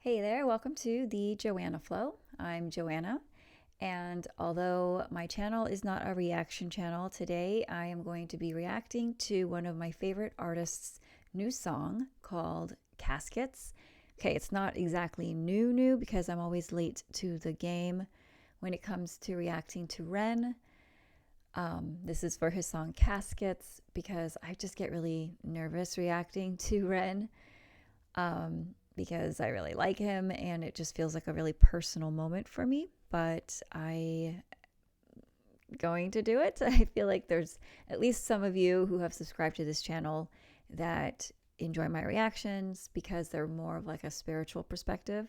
Hey there, welcome to the Joanna Flow. I'm Joanna, and although my channel is not a reaction channel, today I am going to be reacting to one of my favorite artists' new song called Caskets. Okay, it's not exactly new because I'm always late to the game when it comes to reacting to Ren. This is for his song Caskets because I just get really nervous reacting to Ren. Because I really like him and it just feels like a really personal moment for me, but I'm going to do it. I feel like there's at least some of you who have subscribed to this channel that enjoy my reactions because they're more of like a spiritual perspective.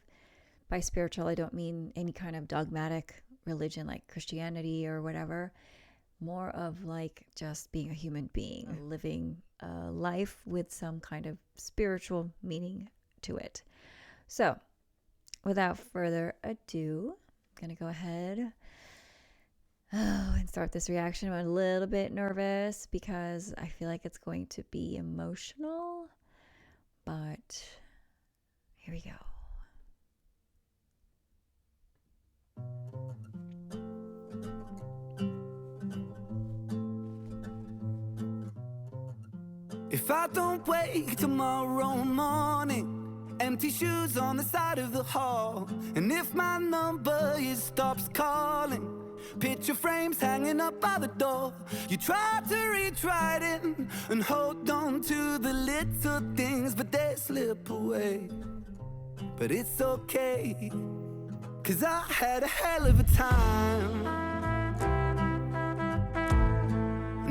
By spiritual, I don't mean any kind of dogmatic religion like Christianity or whatever, more of like just being a human being, living a life with some kind of spiritual meaning to it. So without further ado, I'm gonna go ahead and start this reaction. I'm a little bit nervous because I feel like it's going to be emotional, but here we go. If I don't wake tomorrow morning, empty shoes on the side of the hall, and if my number stops calling, picture frames hanging up by the door. You try to reach right in and hold on to the little things, but they slip away. But it's okay, 'cause I had a hell of a time.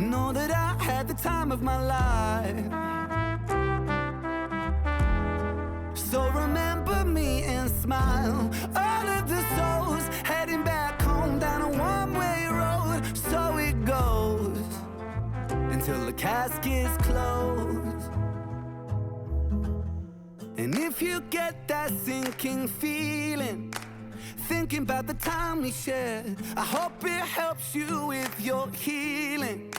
Know that I had the time of my life. So remember me and smile. All of the souls heading back home down a one-way road. So it goes until the casket's closed. And if you get that sinking feeling, thinking about the time we shared, I hope it helps you with your healing.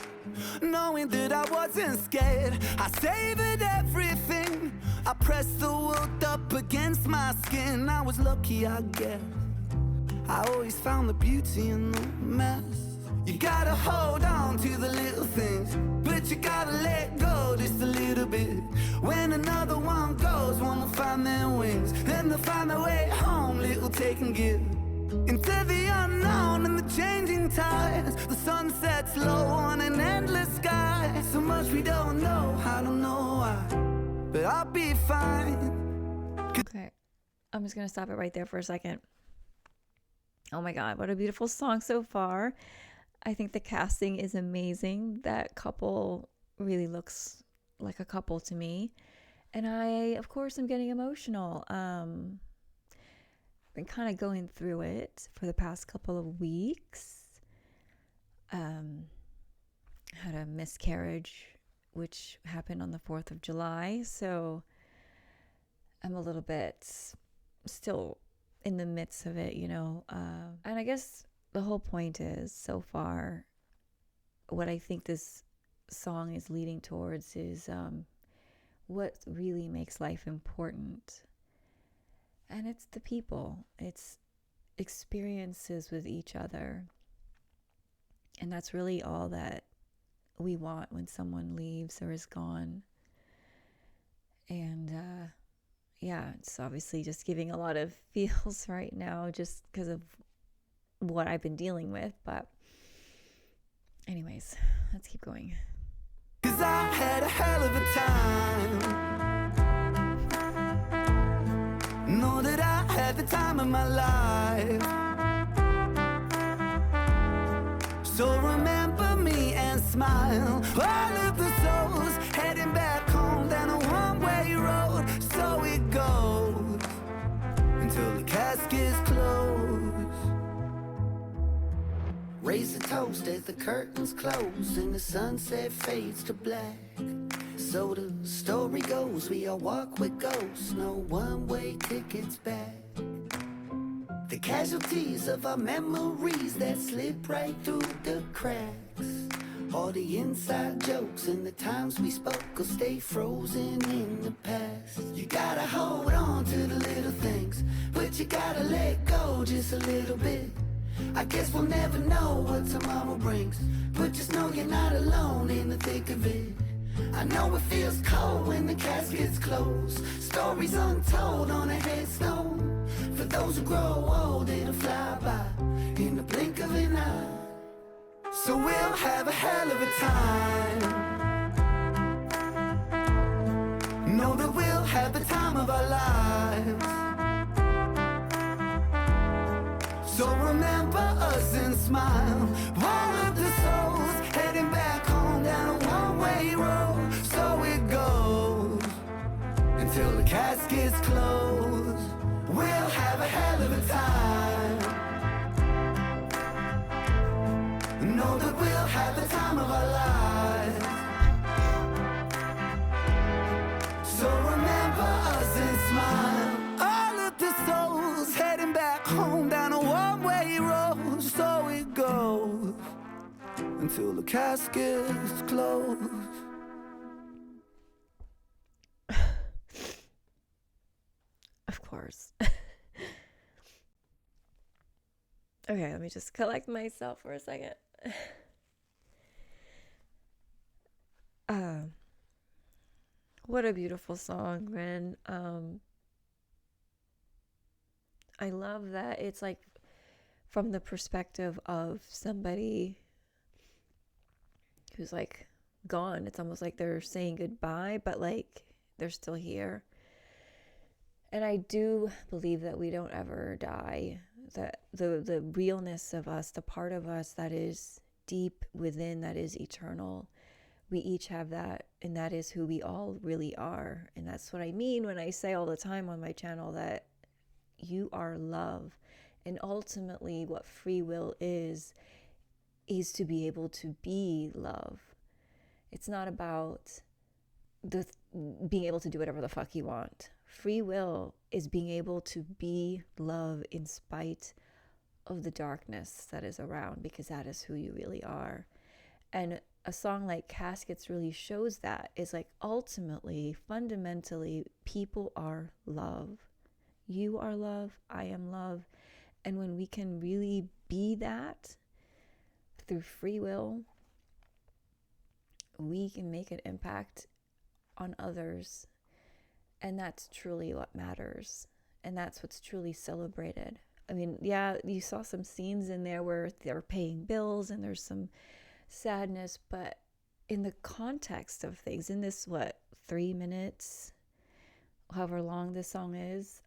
Knowing that I wasn't scared, I savored everything. I pressed the world up against my skin. I was lucky, I guess. I always found the beauty in the mess. You gotta hold on to the little things, but you gotta let go just a little bit. When another one goes, wanna find their wings, then they'll find their way home. Little take and give into the unknown and the changing tides. The sun sets low on an endless sky. So much we don't know, I don't know why, but I'll be fine. Okay, I'm just gonna stop it right there for a second. Oh my god, what a beautiful song so far. I think the casting is amazing. That couple really looks like a couple to me, and I of course am getting emotional. Been kind of going through it for the past couple of weeks. Had a miscarriage which happened on the 4th of July, so I'm a little bit still in the midst of it, you know. And I guess the whole point is, so far, what I think this song is leading towards is what really makes life important. And it's the people, it's experiences with each other. And that's really all that we want when someone leaves or is gone. And yeah, it's obviously just giving a lot of feels right now just because of what I've been dealing with. But anyways, let's keep going. 'Cause I had a hell of a time. Know that I had the time of my life. So remember me and smile. All of the souls heading back home down a one-way road. So it goes until the casket's closed. Raise a toast as the curtains close and the sunset fades to black. So the story goes, we all walk with ghosts, no one-way tickets back. The casualties of our memories that slip right through the cracks. All the inside jokes and the times we spoke will stay frozen in the past. You gotta hold on to the little things, gotta let go just a little bit. I guess we'll never know what tomorrow brings, but just know you're not alone in the thick of it. I know it feels cold when the caskets close. Stories untold on a headstone. For those who grow old, it'll fly by in the blink of an eye. So we'll have a hell of a time. Know that we'll have the time of our lives. So remember us and smile. All of the souls heading back home down a one-way road. So it goes until the caskets close. We'll have a hell of a time. Know that we'll have the time of our lives. So remember us and smile. All of the souls heading back home down a one-way road. So it goes until the caskets close. Of course. Okay, let me just collect myself for a second. What a beautiful song, Ren. I love that it's like from the perspective of somebody who's like gone. It's almost like they're saying goodbye, but like they're still here. And I do believe that we don't ever die. That the realness of us, the part of us that is deep within, that is eternal, we each have that, and that is who we all really are. And that's what I mean when I say all the time on my channel that you are love. And ultimately what free will is to be able to be love. It's not about being able to do whatever the fuck you want. Free will is being able to be love in spite of the darkness that is around, because that is who you really are. And a song like Caskets really shows that. It's like ultimately, fundamentally, people are love. You are love, I am love. And when we can really be that through free will, we can make an impact on others. And that's truly what matters. And that's what's truly celebrated. I mean, yeah, you saw some scenes in there where they're paying bills and there's some sadness, but in the context of things, in this, 3 minutes, however long this song is,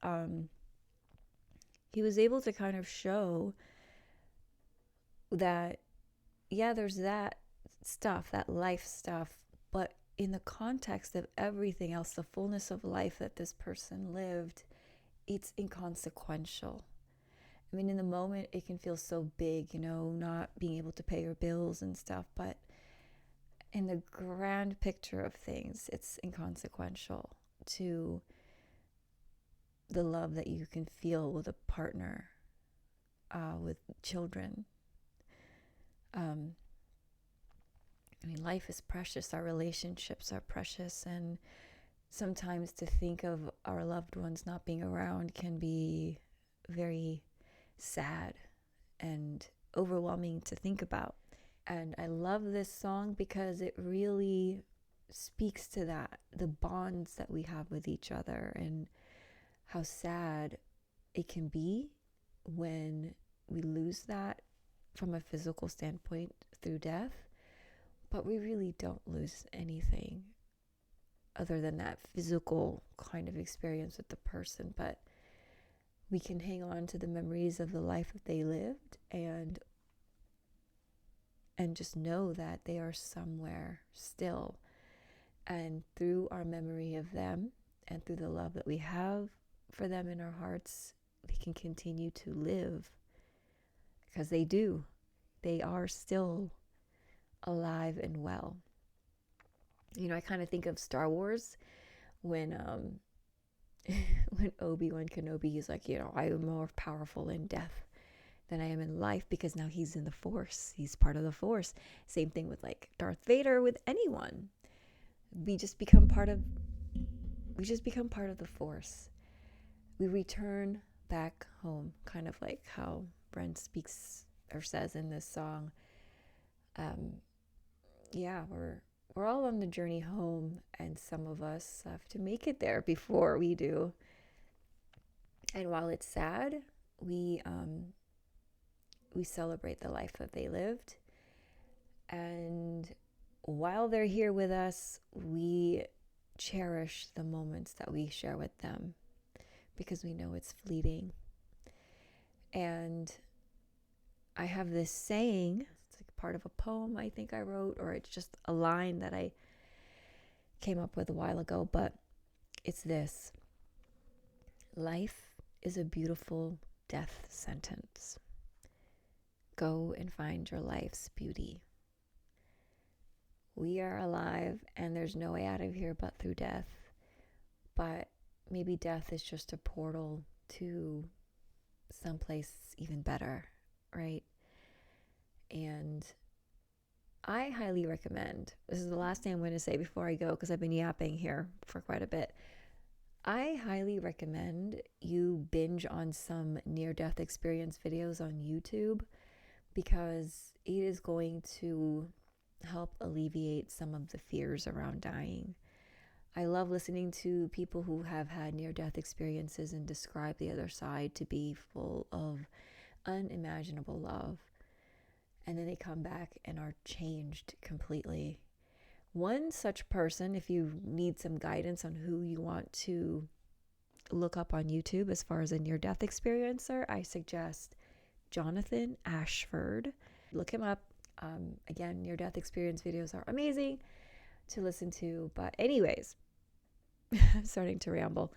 he was able to kind of show that, yeah, there's that stuff, that life stuff, but in the context of everything else, the fullness of life that this person lived, it's inconsequential. I mean, in the moment, it can feel so big, not being able to pay your bills and stuff, but in the grand picture of things, it's inconsequential to the love that you can feel with a partner, with children. I mean, life is precious. Our relationships are precious. And sometimes to think of our loved ones not being around can be very sad and overwhelming to think about. And I love this song because it really speaks to that, the bonds that we have with each other, and how sad it can be when we lose that from a physical standpoint through death. But we really don't lose anything other than that physical kind of experience with the person. But we can hang on to the memories of the life that they lived, and just know that they are somewhere still. And through our memory of them and through the love that we have for them in our hearts, they can continue to live, because they do. They are still alive and well. I kind of think of Star Wars when when Obi-Wan Kenobi is like, I am more powerful in death than I am in life, because now he's in the Force. He's part of the Force. Same thing with like Darth Vader, with anyone. We just become part of the Force. We return back home, kind of like how Ren speaks or says in this song. Yeah, we're all on the journey home, and some of us have to make it there before we do. And while it's sad, we celebrate the life that they lived. And while they're here with us, we cherish the moments that we share with them, because we know it's fleeting. And I have this saying, it's like part of a poem I think I wrote, or it's just a line that I came up with a while ago, but it's this: life is a beautiful death sentence. Go and find your life's beauty. We are alive, and there's no way out of here but through death. But maybe death is just a portal to someplace even better, right? And I highly recommend, this is the last thing I'm going to say before I go, because I've been yapping here for quite a bit. I highly recommend you binge on some near-death experience videos on YouTube, because it is going to help alleviate some of the fears around dying. I love listening to people who have had near-death experiences and describe the other side to be full of unimaginable love. And then they come back and are changed completely. One such person, if you need some guidance on who you want to look up on YouTube as far as a near-death experiencer, I suggest Jonathan Ashford. Look him up. Again, near-death experience videos are amazing to listen to. But anyways, I'm starting to ramble.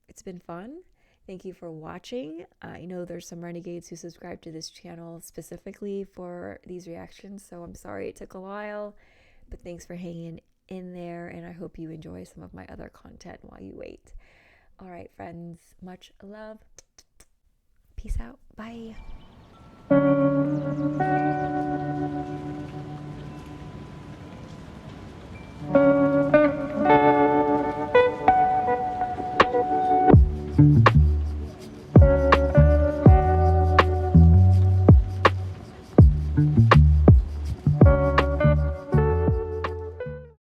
It's been fun. Thank you for watching. I know there's some renegades who subscribe to this channel specifically for these reactions, so I'm sorry it took a while, but thanks for hanging in there, and I hope you enjoy some of my other content while you wait. All right, friends, much love. Peace out. Bye.